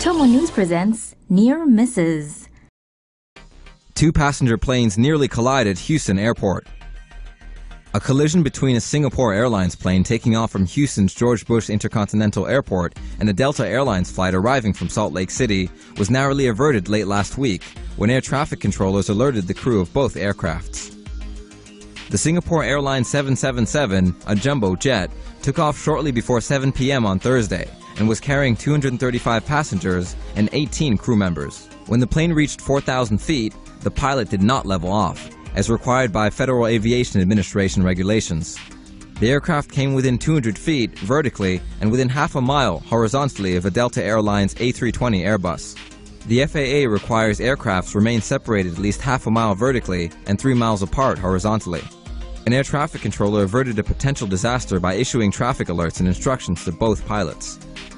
TomoNews presents Near Misses. 2 passenger planes nearly collided Houston Airport. A collision between a Singapore Airlines plane taking off from Houston's George Bush Intercontinental Airport and a Delta Airlines flight arriving from Salt Lake City was narrowly averted late last week when air traffic controllers alerted the crew of both aircrafts. The Singapore Airlines 777, a jumbo jet, took off shortly before 7 p.m. on Thursday and was carrying 235 passengers and 18 crew members. When the plane reached 4,000 feet, the pilot did not level off, as required by Federal Aviation Administration regulations. The aircraft came within 200 feet vertically and within half a mile horizontally of a Delta Airlines A320 Airbus. The FAA requires aircrafts remain separated at least half a mile vertically and 3 miles apart horizontally. An air traffic controller averted a potential disaster by issuing traffic alerts and instructions to both pilots.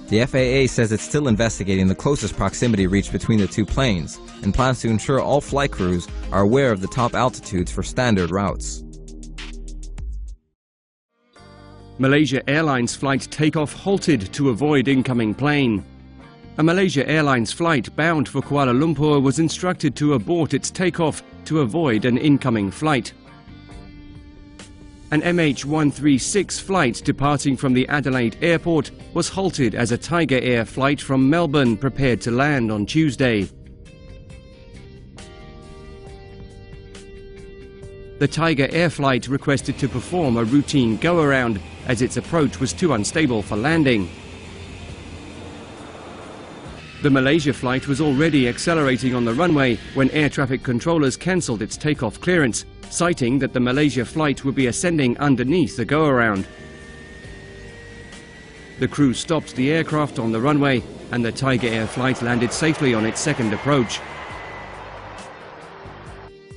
The FAA says it's still investigating the closest proximity reached between the 2 planes and plans to ensure all flight crews are aware of the top altitudes for standard routes. Malaysia Airlines flight takeoff halted to avoid incoming plane. A Malaysia Airlines flight bound for Kuala Lumpur was instructed to abort its takeoff to avoid an incoming flight. An MH136 flight departing from the Adelaide Airport was halted as a Tiger Air flight from Melbourne prepared to land on Tuesday. The Tiger Air flight requested to perform a routine go-around as its approach was too unstable for landing. The Malaysia flight was already accelerating on the runway when air traffic controllers cancelled its takeoff clearance, citing that the Malaysia flight would be ascending underneath the go-around. The crew stopped the aircraft on the runway and the Tiger Air flight landed safely on its second approach.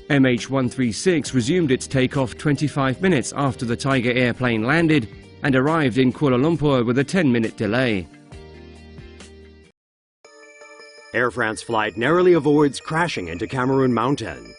MH136 resumed its takeoff 25 minutes after the Tiger airplane landed and arrived in Kuala Lumpur with a 10-minute delay. Air France flight narrowly avoids crashing into Cameroon mountain.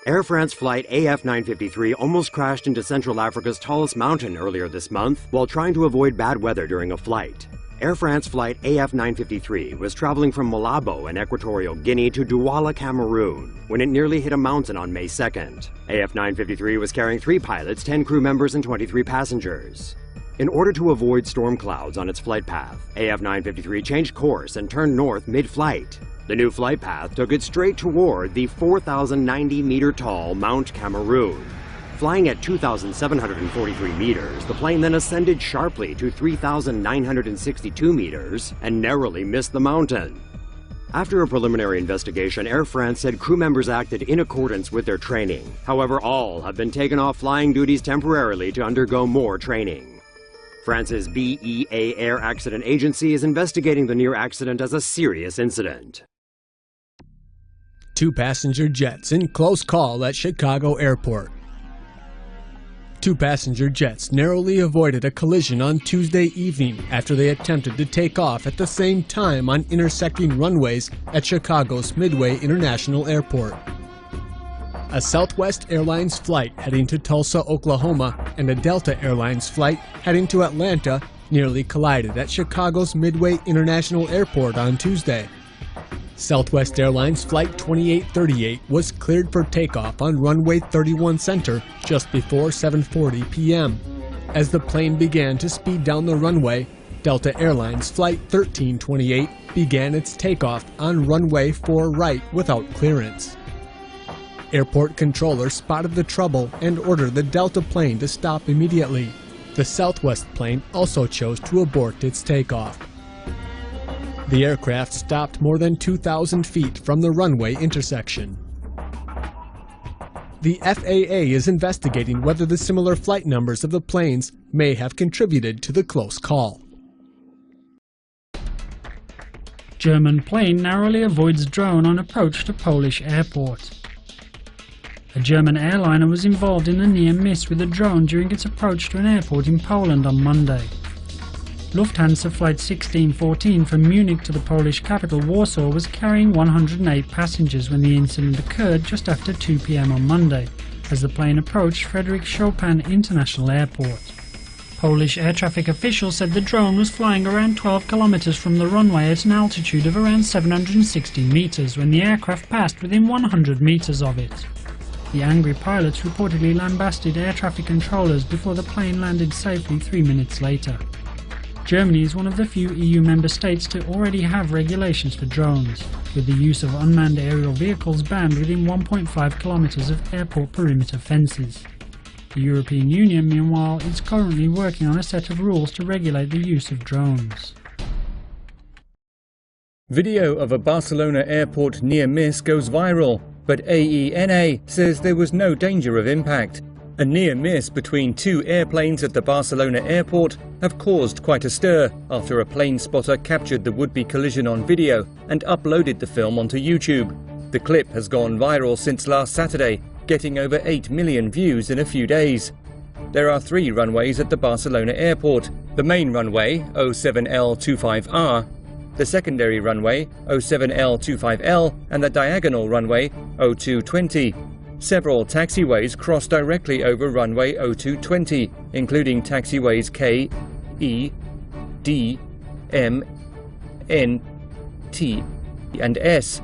Air France flight AF953 almost crashed into Central Africa's tallest mountain earlier this month while trying to avoid bad weather during a flight. Air France flight AF953 was traveling from Malabo in Equatorial Guinea to Douala, Cameroon, when it nearly hit a mountain on May 2nd. AF953 was carrying 3 pilots, 10 crew members, and 23 passengers. In order to avoid storm clouds on its flight path, AF953 changed course and turned north mid-flight. The new flight path took it straight toward the 4,090-meter-tall Mount Cameroon. Flying at 2,743 meters, the plane then ascended sharply to 3,962 meters and narrowly missed the mountain. After a preliminary investigation, Air France said crew members acted in accordance with their training. However, all have been taken off flying duties temporarily to undergo more training. France's BEA Air Accident Agency is investigating the near accident as a serious incident. 2 passenger jets in close call at Chicago Airport. 2 passenger jets narrowly avoided a collision on Tuesday evening after they attempted to take off at the same time on intersecting runways at Chicago's Midway International Airport. A Southwest Airlines flight heading to Tulsa, Oklahoma, and a Delta Airlines flight heading to Atlanta nearly collided at Chicago's Midway International Airport on Tuesday. Southwest Airlines Flight 2838 was cleared for takeoff on runway 31 Center just before 7:40 p.m. As the plane began to speed down the runway, Delta Airlines Flight 1328 began its takeoff on runway 4 right without clearance. Airport controllers spotted the trouble and ordered the Delta plane to stop immediately. The Southwest plane also chose to abort its takeoff. The aircraft stopped more than 2,000 feet from the runway intersection. The FAA is investigating whether the similar flight numbers of the planes may have contributed to the close call. German plane narrowly avoids drone on approach to Polish airport. A German airliner was involved in a near miss with a drone during its approach to an airport in Poland on Monday. Lufthansa Flight 1614 from Munich to the Polish capital Warsaw was carrying 108 passengers when the incident occurred just after 2 p.m. on Monday, as the plane approached Frederick Chopin International Airport. Polish air traffic officials said the drone was flying around 12 kilometers from the runway at an altitude of around 760 meters when the aircraft passed within 100 meters of it. The angry pilots reportedly lambasted air traffic controllers before the plane landed safely 3 minutes later. Germany is one of the few EU member states to already have regulations for drones, with the use of unmanned aerial vehicles banned within 1.5 kilometers of airport perimeter fences. The European Union, meanwhile, is currently working on a set of rules to regulate the use of drones. Video of a Barcelona airport near miss goes viral, but AENA says there was no danger of impact. A near miss between two airplanes at the Barcelona airport have caused quite a stir after a plane spotter captured the would-be collision on video and uploaded the film onto YouTube. The clip has gone viral since last Saturday, getting over 8 million views in a few days. There are 3 runways at the Barcelona airport: the main runway, 07L25R, the secondary runway, 07L25L, and the diagonal runway, 0220. Several taxiways cross directly over runway 0220, including taxiways K, E, D, M, N, T, and S.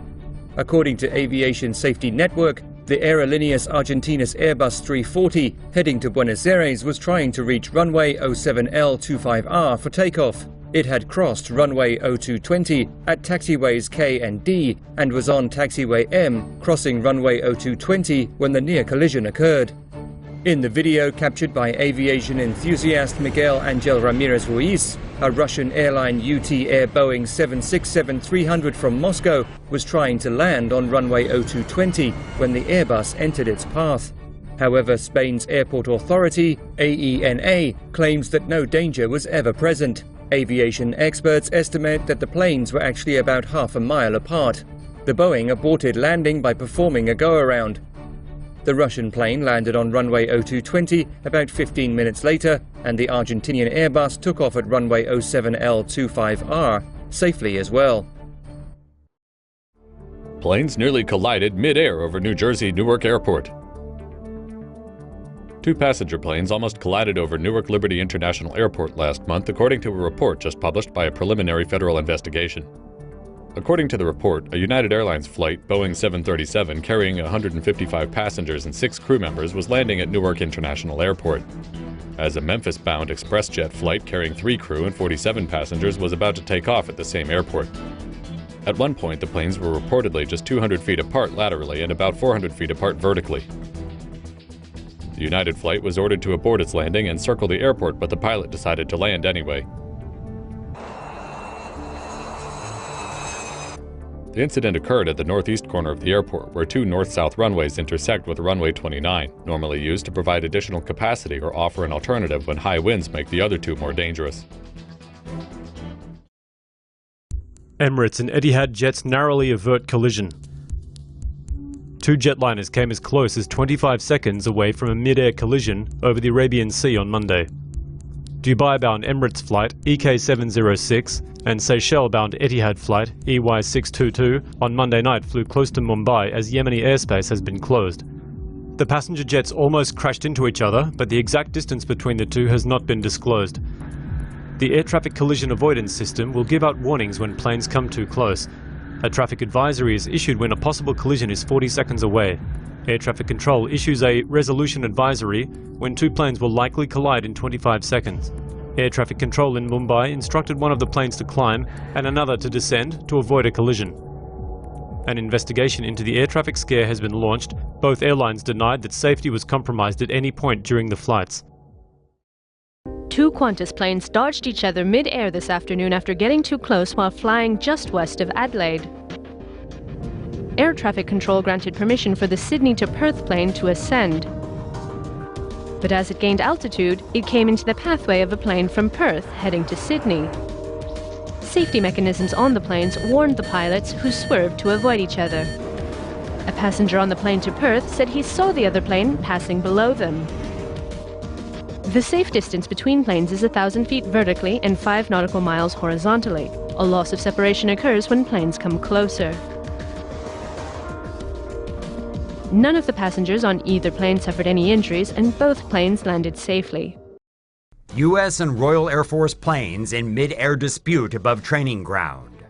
According to Aviation Safety Network, the Aerolíneas Argentinas Airbus 340 heading to Buenos Aires was trying to reach runway 07L25R for takeoff. It had crossed runway 0220 at taxiways K and D and was on taxiway M, crossing runway 0220 when the near collision occurred. In the video captured by aviation enthusiast Miguel Angel Ramirez Ruiz, a Russian airline UT Air Boeing 767-300 from Moscow was trying to land on runway 0220 when the Airbus entered its path. However, Spain's airport authority, AENA, claims that no danger was ever present. Aviation experts estimate that the planes were actually about half a mile apart. The Boeing aborted landing by performing a go-around. The Russian plane landed on runway 0220 about 15 minutes later, and the Argentinian Airbus took off at runway 07L25R safely as well. Planes nearly collided mid-air over New Jersey Newark Airport. 2 passenger planes almost collided over Newark Liberty International Airport last month, according to a report just published by a preliminary federal investigation. According to the report, a United Airlines flight, Boeing 737, carrying 155 passengers and 6 crew members, was landing at Newark International Airport. As a Memphis-bound ExpressJet flight carrying 3 crew and 47 passengers was about to take off at the same airport. At one point, the planes were reportedly just 200 feet apart laterally and about 400 feet apart vertically. The United flight was ordered to abort its landing and circle the airport, but the pilot decided to land anyway. The incident occurred at the northeast corner of the airport, where 2 north-south runways intersect with runway 29, normally used to provide additional capacity or offer an alternative when high winds make the other 2 more dangerous. Emirates and Etihad jets narrowly avert collision. 2 jetliners came as close as 25 seconds away from a mid-air collision over the Arabian Sea on Monday. Dubai-bound Emirates flight EK706 and Seychelles-bound Etihad flight EY622 on Monday night flew close to Mumbai as Yemeni airspace has been closed. The passenger jets almost crashed into each other, but the exact distance between the 2 has not been disclosed. The air traffic collision avoidance system will give out warnings when planes come too close. A traffic advisory is issued when a possible collision is 40 seconds away. Air traffic control issues a resolution advisory when 2 planes will likely collide in 25 seconds. Air traffic control in Mumbai instructed one of the planes to climb and another to descend to avoid a collision. An investigation into the air traffic scare has been launched. Both airlines denied that safety was compromised at any point during the flights. 2 Qantas planes dodged each other mid-air this afternoon after getting too close while flying just west of Adelaide. Air traffic control granted permission for the Sydney to Perth plane to ascend. But as it gained altitude, it came into the pathway of a plane from Perth heading to Sydney. Safety mechanisms on the planes warned the pilots, who swerved to avoid each other. A passenger on the plane to Perth said he saw the other plane passing below them. The safe distance between planes is 1,000 feet vertically and 5 nautical miles horizontally. A loss of separation occurs when planes come closer. None of the passengers on either plane suffered any injuries, and both planes landed safely. U.S. and Royal Air Force planes in mid-air dispute above training ground.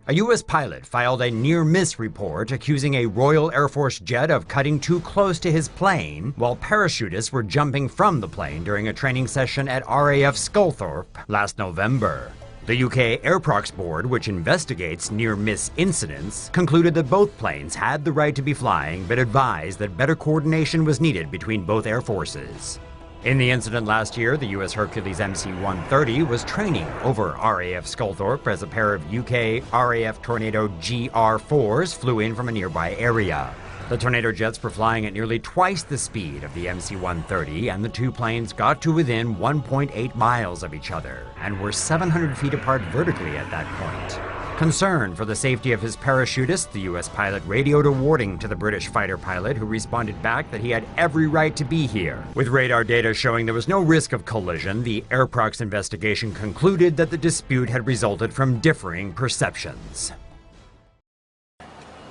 A U.S. pilot filed a near-miss report accusing a Royal Air Force jet of cutting too close to his plane while parachutists were jumping from the plane during a training session at RAF Sculthorpe last November. The UK Airprox Board, which investigates near-miss incidents, concluded that both planes had the right to be flying but advised that better coordination was needed between both air forces. In the incident last year, the U.S. Hercules MC-130 was training over RAF Sculthorpe as a pair of UK RAF Tornado GR4s flew in from a nearby area. The Tornado jets were flying at nearly twice the speed of the MC-130, and the two planes got to within 1.8 miles of each other and were 700 feet apart vertically at that point. Concerned for the safety of his parachutist, the U.S. pilot radioed a warning to the British fighter pilot, who responded back that he had every right to be here. With radar data showing there was no risk of collision, the Airprox investigation concluded that the dispute had resulted from differing perceptions.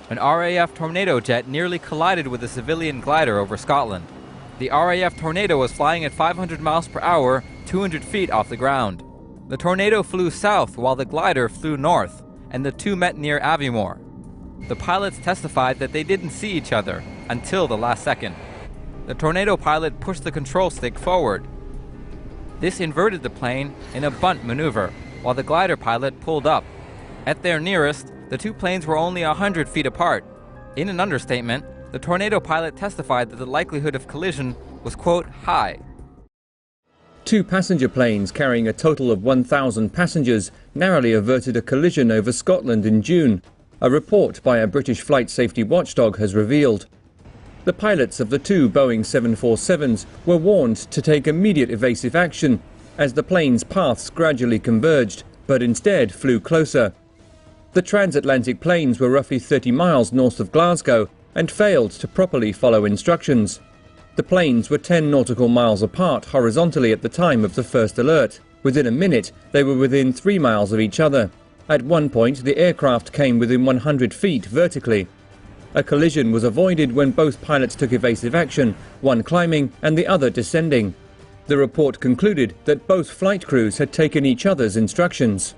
An RAF Tornado jet nearly collided with a civilian glider over Scotland. The RAF Tornado was flying at 500 miles per hour, 200 feet off the ground. The Tornado flew south while the glider flew north, and the two met near Aviemore. The pilots testified that they didn't see each other until the last second. The Tornado pilot pushed the control stick forward. This inverted the plane in a bunt maneuver, while the glider pilot pulled up. At their nearest, the two planes were only 100 feet apart. In an understatement, the Tornado pilot testified that the likelihood of collision was, quote, high. Two passenger planes carrying a total of 1,000 passengers narrowly averted a collision over Scotland in June, a report by a British flight safety watchdog has revealed. The pilots of the two Boeing 747s were warned to take immediate evasive action as the planes' paths gradually converged, but instead flew closer. The transatlantic planes were roughly 30 miles north of Glasgow and failed to properly follow instructions. The planes were 10 nautical miles apart horizontally at the time of the first alert. Within a minute, they were within 3 miles of each other. At one point, the aircraft came within 100 feet vertically. A collision was avoided when both pilots took evasive action, one climbing and the other descending. The report concluded that both flight crews had taken each other's instructions.